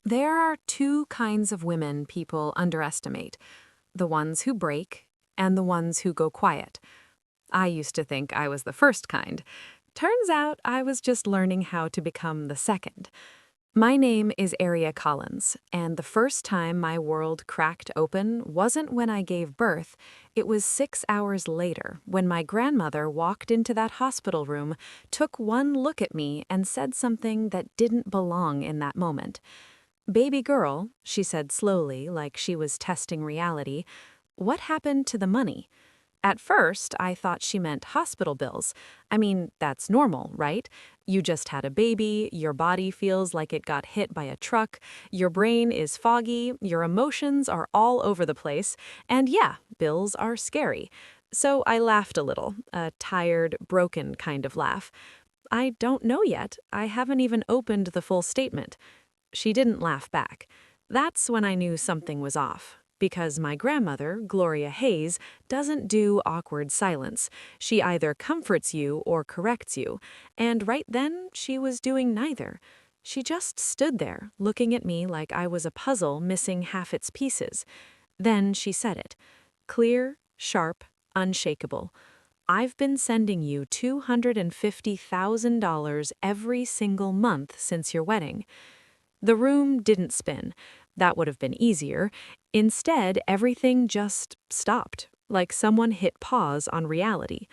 There are two kinds of women people underestimate: the ones who break and the ones who go quiet. I used to think I was the first kind. Turns out I was just learning how to become the second. My name is Aria Collins, and the first time my world cracked open wasn't when I gave birth. It was 6 hours later when my grandmother walked into that hospital room, took one look at me, and said something that didn't belong in that moment. "Baby girl," she said slowly, like she was testing reality, "what happened to the money?" At first, I thought she meant hospital bills. I mean, that's normal, right? You just had a baby, your body feels like it got hit by a truck, your brain is foggy, your emotions are all over the place, and yeah, bills are scary. So I laughed a little, a tired, broken kind of laugh. "I don't know yet. I haven't even opened the full statement." She didn't laugh back. That's when I knew something was off. Because my grandmother, Gloria Hayes, doesn't do awkward silence. She either comforts you or corrects you. And right then, she was doing neither. She just stood there, looking at me like I was a puzzle missing half its pieces. Then she said it. Clear, sharp, unshakable. "I've been sending you $250,000 every single month since your wedding." The room didn't spin. That would have been easier. Instead, everything just stopped, like someone hit pause on reality.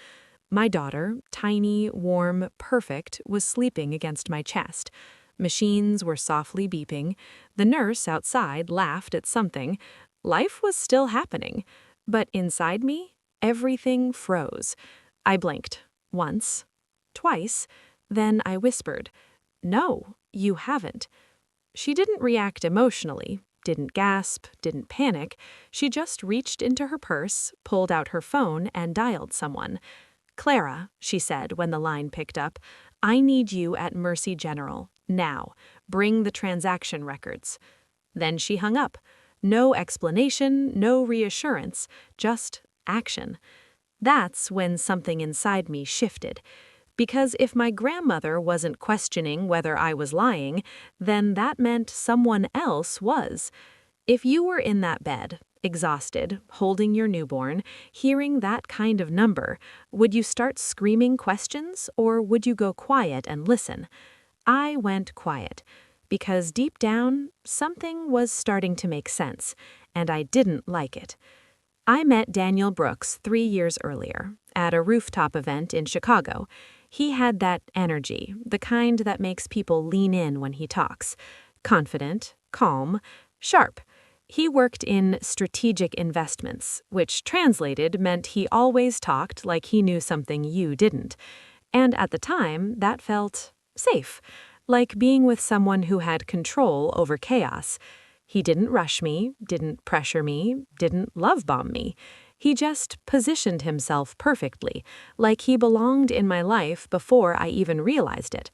My daughter, tiny, warm, perfect, was sleeping against my chest. Machines were softly beeping. The nurse outside laughed at something. Life was still happening. But inside me, everything froze. I blinked. Once. Twice. Then I whispered, "No, you haven't." She didn't react emotionally, didn't gasp, didn't panic. She just reached into her purse, pulled out her phone, and dialed someone. "Clara," she said when the line picked up, "I need you at Mercy General, now. Bring the transaction records." Then she hung up. No explanation, no reassurance, just action. That's when something inside me shifted. Because if my grandmother wasn't questioning whether I was lying, then that meant someone else was. If you were in that bed, exhausted, holding your newborn, hearing that kind of number, would you start screaming questions or would you go quiet and listen? I went quiet, because deep down, something was starting to make sense, and I didn't like it. I met Daniel Brooks 3 years earlier, at a rooftop event in Chicago. He had that energy, the kind that makes people lean in when he talks. Confident, calm, sharp. He worked in strategic investments, which translated meant he always talked like he knew something you didn't. And at the time, that felt safe, like being with someone who had control over chaos. He didn't rush me, didn't pressure me, didn't love bomb me. He just positioned himself perfectly, like he belonged in my life before I even realized it.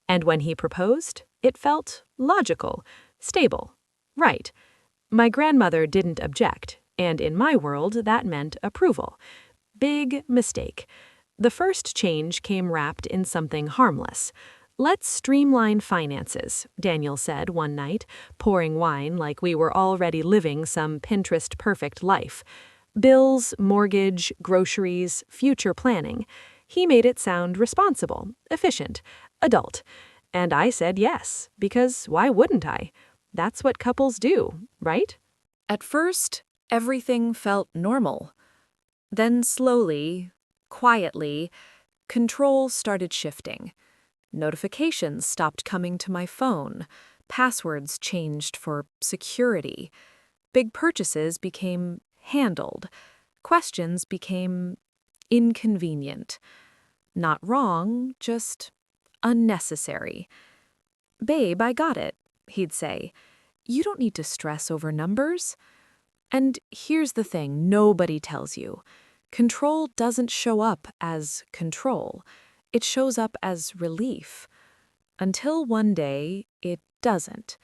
And when he proposed, it felt logical, stable, right. My grandmother didn't object, and in my world that meant approval. Big mistake. The first change came wrapped in something harmless. "Let's streamline finances," Daniel said one night, pouring wine like we were already living some Pinterest-perfect life. Bills, mortgage, groceries, future planning. He made it sound responsible, efficient, adult. And I said yes, because why wouldn't I? That's what couples do, right? At first, everything felt normal. Then slowly, quietly, control started shifting. Notifications stopped coming to my phone. Passwords changed for security. Big purchases became handled. Questions became inconvenient. Not wrong, just unnecessary. "Babe, I got it," he'd say. "You don't need to stress over numbers." And here's the thing nobody tells you. Control doesn't show up as control. It shows up as relief. Until one day, it doesn't.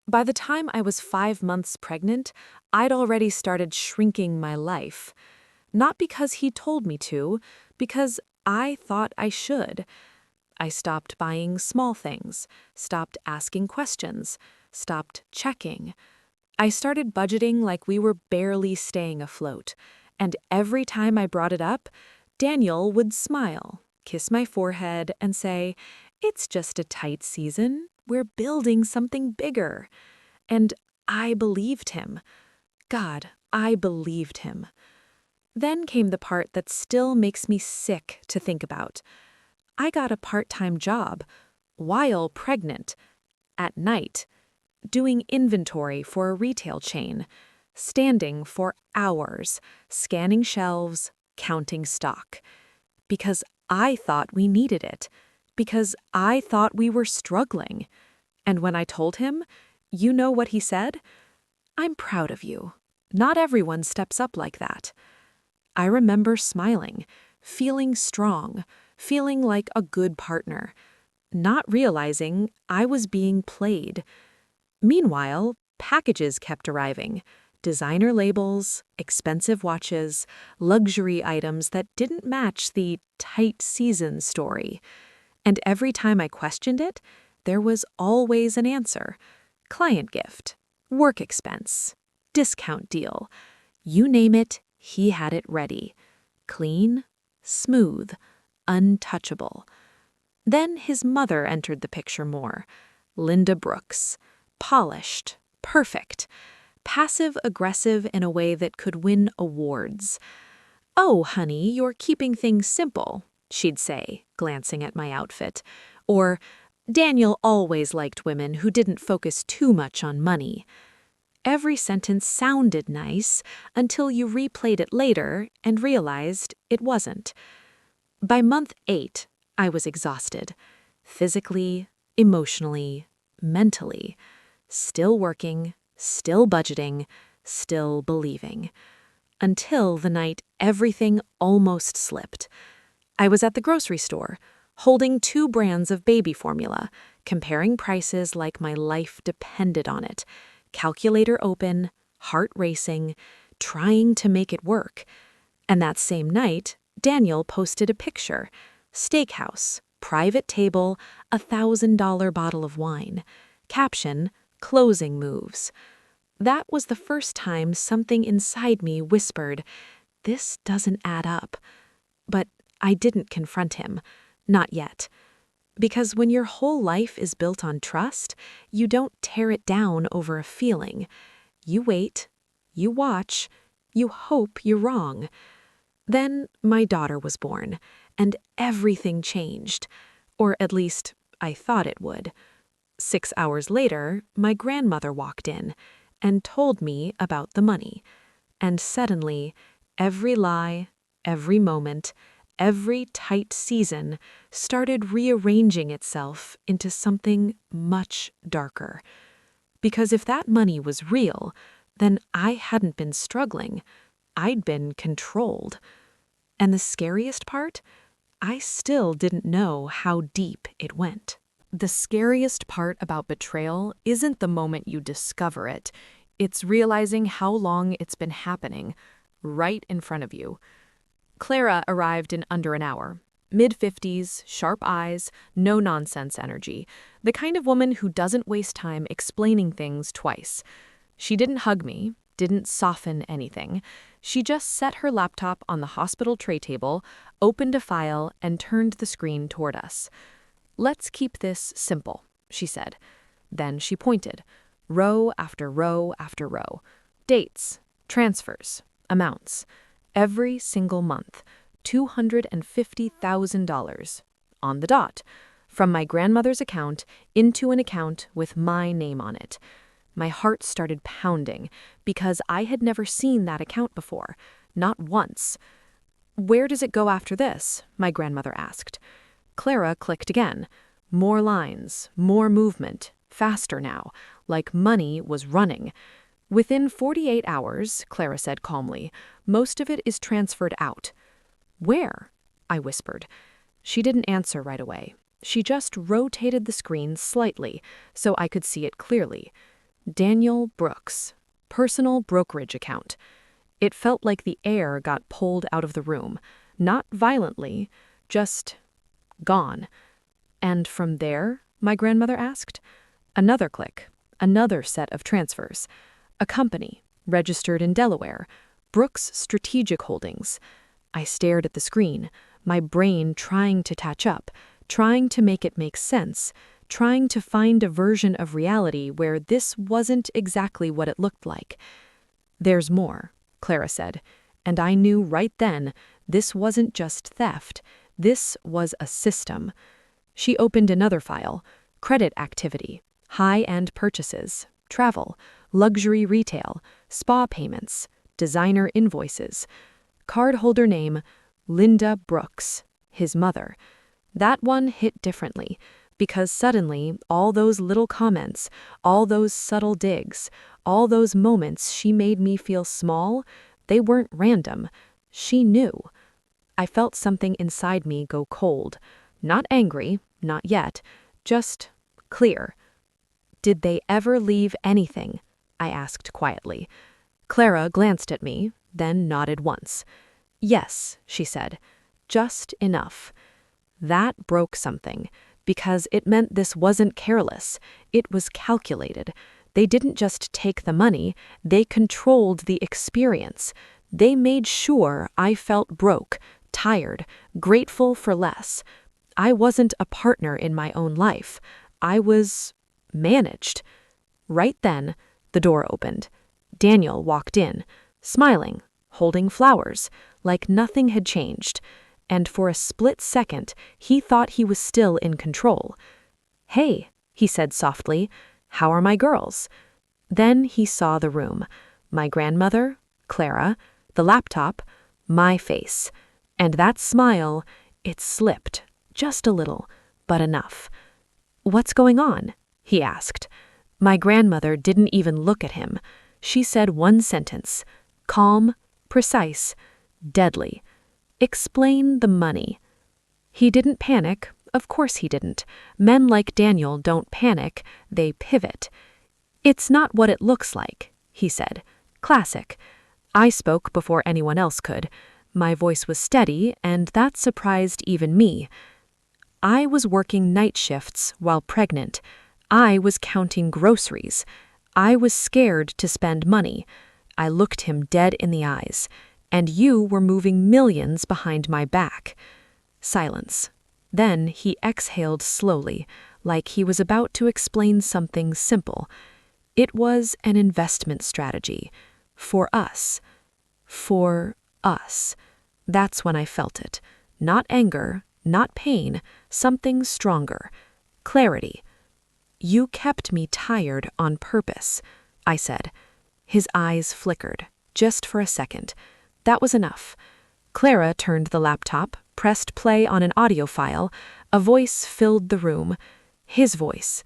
By the time I was 5 months pregnant, I'd already started shrinking my life. Not because he told me to, because I thought I should. I stopped buying small things, stopped asking questions, stopped checking. I started budgeting like we were barely staying afloat, and every time I brought it up, Daniel would smile, kiss my forehead, and say, "It's just a tight season. We're building something bigger." And I believed him. God, I believed him. Then came the part that still makes me sick to think about. I got a part-time job, while pregnant, at night, doing inventory for a retail chain, standing for hours, scanning shelves, counting stock. Because I thought we needed it. Because I thought we were struggling. And when I told him, you know what he said? "I'm proud of you. Not everyone steps up like that." I remember smiling, feeling strong, feeling like a good partner, not realizing I was being played. Meanwhile, packages kept arriving. Designer labels, expensive watches, luxury items that didn't match the tight season story. And every time I questioned it, there was always an answer. Client gift, work expense, discount deal. You name it, he had it ready. Clean, smooth, untouchable. Then his mother entered the picture more. Linda Brooks. Polished, perfect, passive-aggressive in a way that could win awards. "Oh, honey, you're keeping things simple," she'd say, glancing at my outfit. Or, "Daniel always liked women who didn't focus too much on money." Every sentence sounded nice until you replayed it later and realized it wasn't. By month 8, I was exhausted. Physically, emotionally, mentally. Still working, still budgeting, still believing. Until the night everything almost slipped. I was at the grocery store, holding 2 brands of baby formula, comparing prices like my life depended on it. Calculator open, heart racing, trying to make it work. And that same night, Daniel posted a picture. Steakhouse, private table, $1,000 bottle of wine. Caption, "Closing moves." That was the first time something inside me whispered, "This doesn't add up." But I didn't confront him. Not yet. Because when your whole life is built on trust, you don't tear it down over a feeling. You wait, you watch, you hope you're wrong. Then my daughter was born, and everything changed. Or at least, I thought it would. 6 hours later, my grandmother walked in and told me about the money. And suddenly, every lie, every moment, every tight season started rearranging itself into something much darker. Because if that money was real, then I hadn't been struggling. I'd been controlled. And the scariest part? I still didn't know how deep it went. The scariest part about betrayal isn't the moment you discover it. It's realizing how long it's been happening, right in front of you. Clara arrived in under an hour. Mid-50s, sharp eyes, no-nonsense energy. The kind of woman who doesn't waste time explaining things twice. She didn't hug me, didn't soften anything. She just set her laptop on the hospital tray table, opened a file, and turned the screen toward us. "Let's keep this simple," she said. Then she pointed. Row after row after row. Dates, transfers, amounts. Every single month, $250,000. On the dot. From my grandmother's account into an account with my name on it. My heart started pounding because I had never seen that account before. Not once. "Where does it go after this?" my grandmother asked. Clara clicked again. More lines, more movement, faster now, like money was running. "Within 48 hours, Clara said calmly, "most of it is transferred out." "Where?" I whispered. She didn't answer right away. She just rotated the screen slightly so I could see it clearly. Daniel Brooks, personal brokerage account. It felt like the air got pulled out of the room. Not violently, just gone. "And from there?" my grandmother asked. Another click. Another set of transfers. A company, registered in Delaware. Brooks Strategic Holdings. I stared at the screen, my brain trying to catch up, trying to make it make sense, trying to find a version of reality where this wasn't exactly what it looked like. "There's more," Clara said, and I knew right then this wasn't just theft. This was a system. She opened another file: credit activity, high-end purchases, travel, luxury retail, spa payments, designer invoices. Cardholder name, Linda Brooks, his mother. That one hit differently, because suddenly all those little comments, all those subtle digs, all those moments she made me feel small, they weren't random. She knew. I felt something inside me go cold. Not angry, not yet, just clear. "Did they ever leave anything?" I asked quietly. Clara glanced at me, then nodded once. "Yes," she said, "just enough." That broke something, because it meant this wasn't careless. It was calculated. They didn't just take the money, they controlled the experience. They made sure I felt broke, tired, grateful for less. I wasn't a partner in my own life. I was managed. Right then, the door opened. Daniel walked in, smiling, holding flowers, like nothing had changed. And for a split second, he thought he was still in control. "Hey," he said softly, "how are my girls?" Then he saw the room. My grandmother, Clara, the laptop, my face. And that smile, it slipped, just a little, but enough. "What's going on?" he asked. My grandmother didn't even look at him. She said one sentence, calm, precise, deadly. "Explain the money." He didn't panic. Of course he didn't. Men like Daniel don't panic, they pivot. "It's not what it looks like," he said. Classic. I spoke before anyone else could. My voice was steady, and that surprised even me. I was working night shifts while pregnant. I was counting groceries. I was scared to spend money. I looked him dead in the eyes. "And you were moving millions behind my back." Silence. Then he exhaled slowly, like he was about to explain something simple. "It was an investment strategy. For us. For us." That's when I felt it. Not anger, not pain, something stronger. Clarity. "You kept me tired on purpose," I said. His eyes flickered, just for a second. That was enough. Clara turned the laptop, pressed play on an audio file. A voice filled the room. His voice.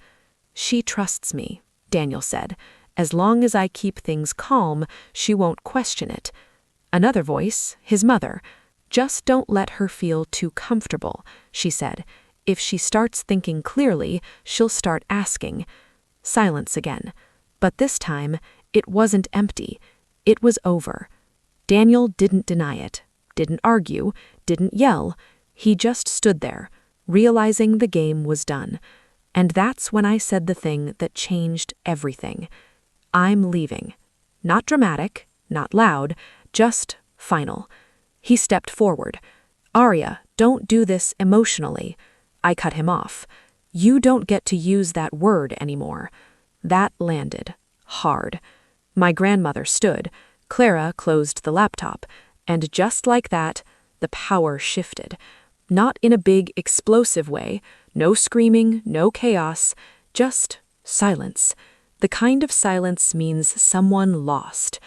"She trusts me," Daniel said. "As long as I keep things calm, she won't question it." Another voice, his mother. "Just don't let her feel too comfortable," she said. "If she starts thinking clearly, she'll start asking." Silence again. But this time, it wasn't empty. It was over. Daniel didn't deny it, didn't argue, didn't yell. He just stood there, realizing the game was done. And that's when I said the thing that changed everything. "I'm leaving." Not dramatic, not loud, just final. He stepped forward. "Arya, don't do this emotionally." I cut him off. "You don't get to use that word anymore." That landed. Hard. My grandmother stood. Clara closed the laptop. And just like that, the power shifted. Not in a big, explosive way. No screaming, no chaos. Just silence. The kind of silence means someone lost.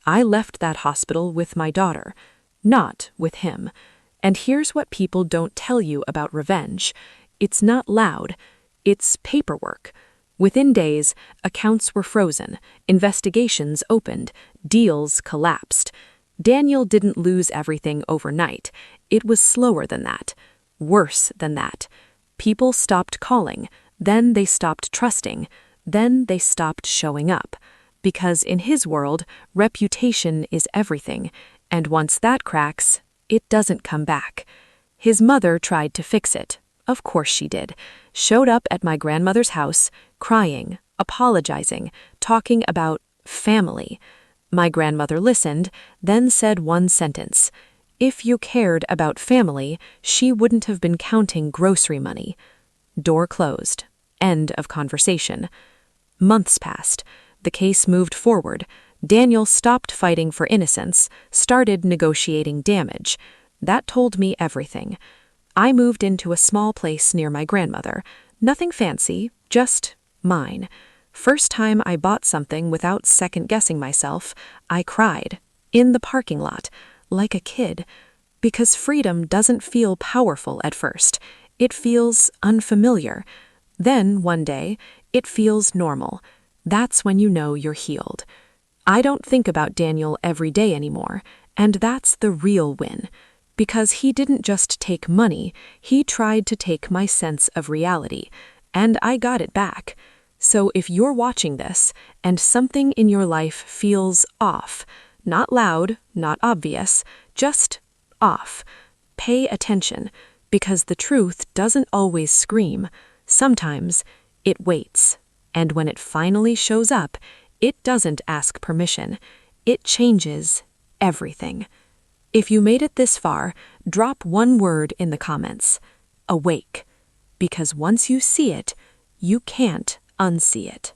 I left that hospital with my daughter. Not with him. And here's what people don't tell you about revenge. It's not loud. It's paperwork. Within days, accounts were frozen, investigations opened, deals collapsed. Daniel didn't lose everything overnight. It was slower than that. Worse than that. People stopped calling. Then they stopped trusting. Then they stopped showing up. Because in his world, reputation is everything. And once that cracks, it doesn't come back. His mother tried to fix it. Of course she did. Showed up at my grandmother's house, crying, apologizing, talking about family. My grandmother listened, then said one sentence. If you cared about family, she wouldn't have been counting grocery money. Door closed. End of conversation. Months passed. The case moved forward. Daniel stopped fighting for innocence, started negotiating damage. That told me everything. I moved into a small place near my grandmother. Nothing fancy, just mine. First time I bought something without second-guessing myself, I cried. In the parking lot, like a kid. Because freedom doesn't feel powerful at first. It feels unfamiliar. Then, one day, it feels normal. That's when you know you're healed. I don't think about Daniel every day anymore, and that's the real win. Because he didn't just take money, he tried to take my sense of reality, and I got it back. So if you're watching this, and something in your life feels off, not loud, not obvious, just off, pay attention, because the truth doesn't always scream. Sometimes it waits, and when it finally shows up, it doesn't ask permission. It changes everything. If you made it this far, drop one word in the comments. Awake. Because once you see it, you can't unsee it.